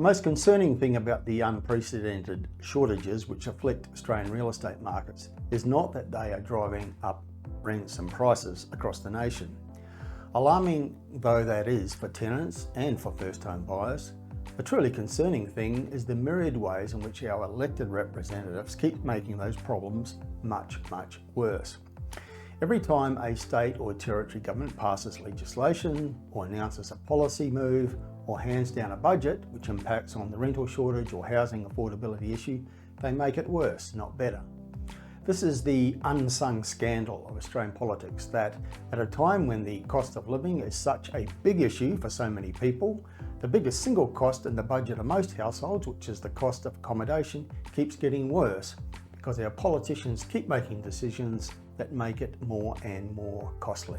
The most concerning thing about the unprecedented shortages which afflict Australian real estate markets is not that they are driving up rents and prices across the nation. Alarming though that is for tenants and for first-home buyers, the truly concerning thing is the myriad ways in which our elected representatives keep making those problems much worse. Every time a state or territory government passes legislation or announces a policy move or hands down a budget which impacts on the rental shortage or housing affordability issue, they make it worse, not better. This is the unsung scandal of Australian politics, that at a time when the cost of living is such a big issue for so many people, the biggest single cost in the budget of most households, which is the cost of accommodation, keeps getting worse because our politicians keep making decisions that make it more and more costly.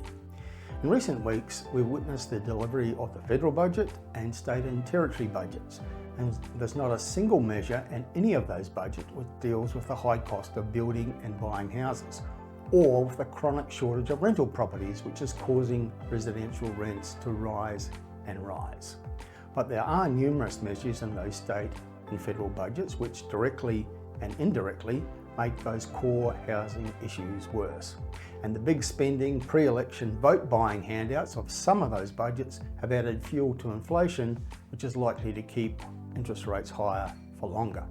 In recent weeks, we've witnessed the delivery of the federal budget and state and territory budgets, and there's not a single measure in any of those budgets which deals with the high cost of building and buying houses, or with the chronic shortage of rental properties which is causing residential rents to rise and rise. But there are numerous measures in those state and federal budgets which directly and indirectly make those core housing issues worse. And the big spending, pre-election vote buying handouts of some of those budgets have added fuel to inflation, which is likely to keep interest rates higher for longer.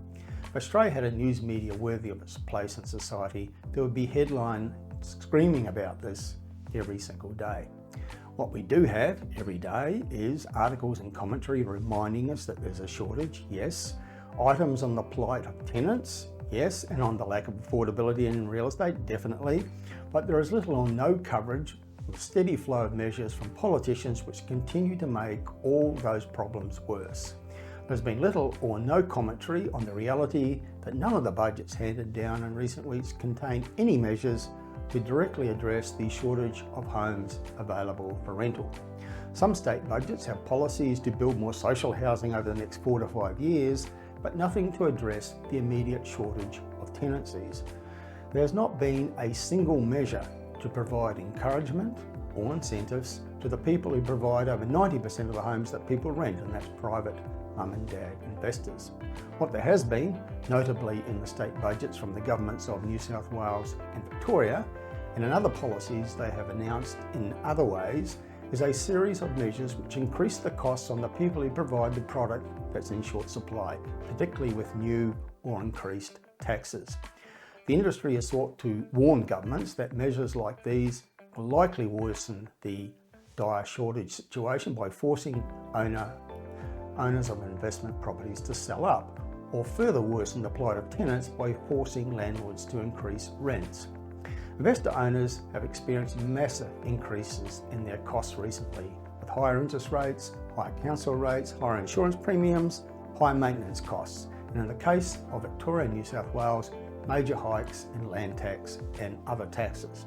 If Australia had a news media worthy of its place in society, there would be headlines screaming about this every single day. What we do have every day is articles and commentary reminding us that there's a shortage, yes. Items on the plight of tenants, yes, and on the lack of affordability in real estate, definitely. But there is little or no coverage with steady flow of measures from politicians which continue to make all those problems worse. There's been little or no commentary on the reality that none of the budgets handed down in recent weeks contain any measures to directly address the shortage of homes available for rental. Some state budgets have policies to build more social housing over the next 4 to 5 years, but nothing to address the immediate shortage of tenancies. There's not been a single measure to provide encouragement or incentives to the people who provide over 90% of the homes that people rent, and that's private mum and dad investors. What there has been, notably in the state budgets from the governments of New South Wales and Victoria, and in other policies they have announced in other ways, is a series of measures which increase the costs on the people who provide the product that's in short supply, particularly with new or increased taxes. The industry has sought to warn governments that measures like these will likely worsen the dire shortage situation by forcing owners of investment properties to sell up, or further worsen the plight of tenants by forcing landlords to increase rents. Investor owners have experienced massive increases in their costs recently, with higher interest rates, higher council rates, higher insurance premiums, higher maintenance costs, and in the case of Victoria and New South Wales, major hikes in land tax and other taxes.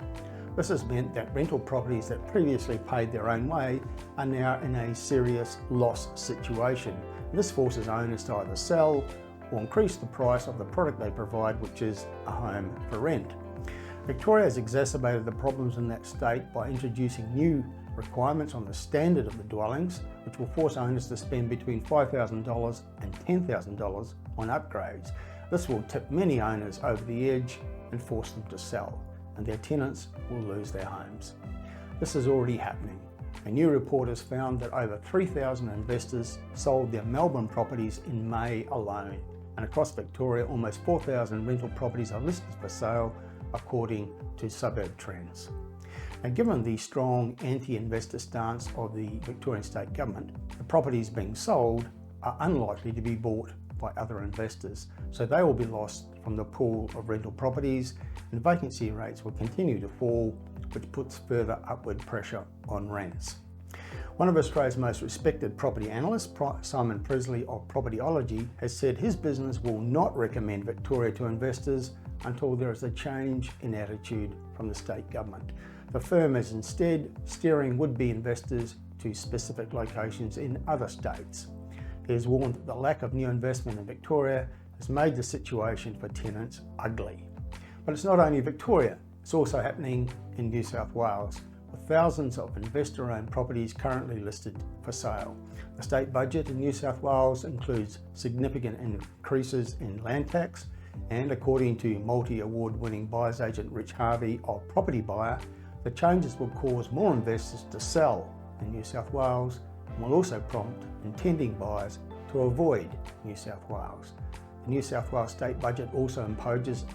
This has meant that rental properties that previously paid their own way are now in a serious loss situation. This forces owners to either sell or increase the price of the product they provide, which is a home for rent. Victoria has exacerbated the problems in that state by introducing new requirements on the standard of the dwellings, which will force owners to spend between $5,000 and $10,000 on upgrades. This will tip many owners over the edge and force them to sell, and their tenants will lose their homes. This is already happening. A new report has found that over 3,000 investors sold their Melbourne properties in May alone, and across Victoria almost 4,000 rental properties are listed for sale according to Suburb Trends. And given the strong anti-investor stance of the Victorian State Government, the properties being sold are unlikely to be bought by other investors, so they will be lost from the pool of rental properties, and vacancy rates will continue to fall, which puts further upward pressure on rents. One of Australia's most respected property analysts, Simon Presley of Propertyology, has said his business will not recommend Victoria to investors until there is a change in attitude from the state government. The firm is instead steering would-be investors to specific locations in other states. He has warned that the lack of new investment in Victoria has made the situation for tenants ugly. But it's not only Victoria, it's also happening in New South Wales, with thousands of investor-owned properties currently listed for sale. The state budget in New South Wales includes significant increases in land tax, and according to multi-award-winning buyer's agent Rich Harvey of Property Buyer, the changes will cause more investors to sell in New South Wales and will also prompt intending buyers to avoid New South Wales. The New South Wales state budget also imposes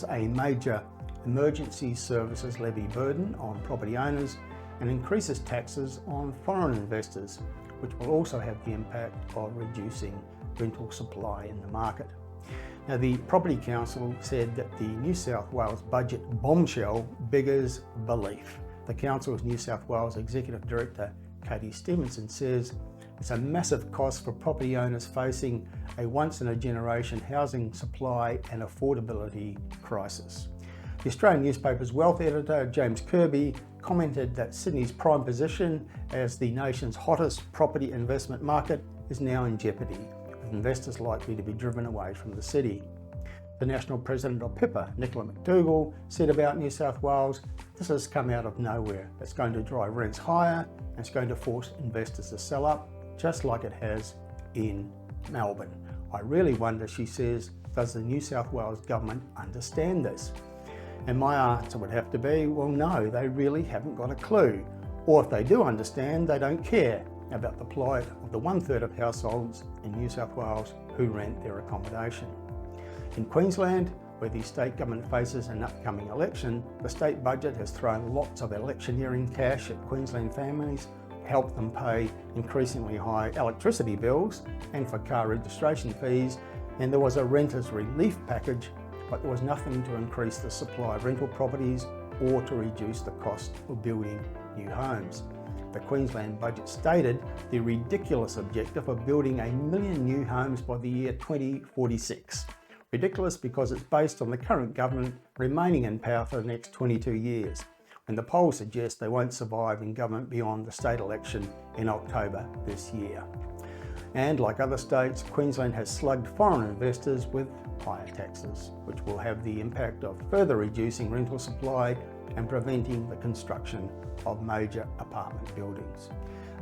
a major emergency services levy burden on property owners and increases taxes on foreign investors, which will also have the impact of reducing rental supply in the market. Now, the Property Council said that the New South Wales budget bombshell beggars belief. The Council's New South Wales Executive Director, Katie Stevenson, says it's a massive cost for property owners facing a once-in-a-generation housing supply and affordability crisis. The Australian newspaper's wealth editor, James Kirby, commented that Sydney's prime position as the nation's hottest property investment market is now in jeopardy, with investors likely to be driven away from the city. The national president of Pippa, Nicola McDougall, said about New South Wales, this has come out of nowhere. It's going to drive rents higher and it's going to force investors to sell up, just like it has in Melbourne. I really wonder, she says, does the New South Wales government understand this? And my answer would have to be, well, no, they really haven't got a clue. Or if they do understand, they don't care about the plight of the 1/3 of households in New South Wales who rent their accommodation. In Queensland, where the state government faces an upcoming election, the state budget has thrown lots of electioneering cash at Queensland families, helped them pay increasingly high electricity bills and for car registration fees, and there was a renters relief package, but there was nothing to increase the supply of rental properties or to reduce the cost of building new homes. The Queensland budget stated the ridiculous objective of building 1 million new homes by the year 2046. Ridiculous because it's based on the current government remaining in power for the next 22 years, and the polls suggest they won't survive in government beyond the state election in October this year. And like other states, Queensland has slugged foreign investors with higher taxes, which will have the impact of further reducing rental supply and preventing the construction of major apartment buildings.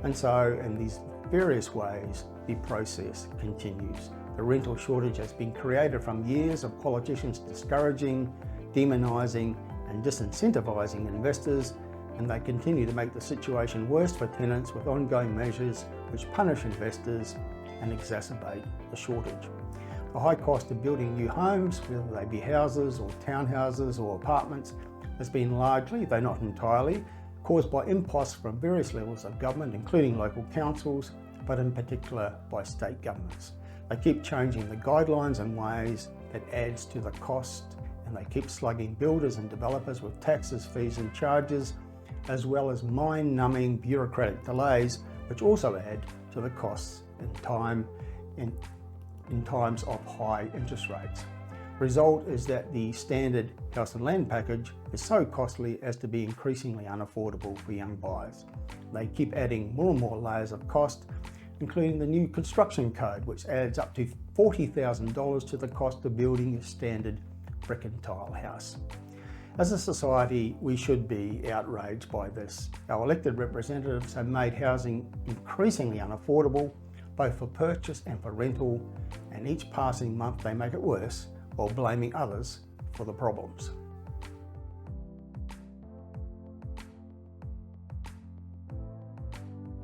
And so, in these various ways, the process continues. The rental shortage has been created from years of politicians discouraging, demonising and disincentivising investors, and they continue to make the situation worse for tenants with ongoing measures which punish investors and exacerbate the shortage. The high cost of building new homes, whether they be houses or townhouses or apartments, has been largely, though not entirely, caused by imposts from various levels of government, including local councils, but in particular by state governments. They keep changing the guidelines in ways that adds to the cost, and they keep slugging builders and developers with taxes, fees and charges, as well as mind-numbing bureaucratic delays, which also add to the costs in times of high interest rates. Result is that the standard house and land package is so costly as to be increasingly unaffordable for young buyers. They keep adding more and more layers of cost, including the new construction code, which adds up to $40,000 to the cost of building a standard brick and tile house. As a society, we should be outraged by this. Our elected representatives have made housing increasingly unaffordable, both for purchase and for rental, and each passing month they make it worse while blaming others for the problems.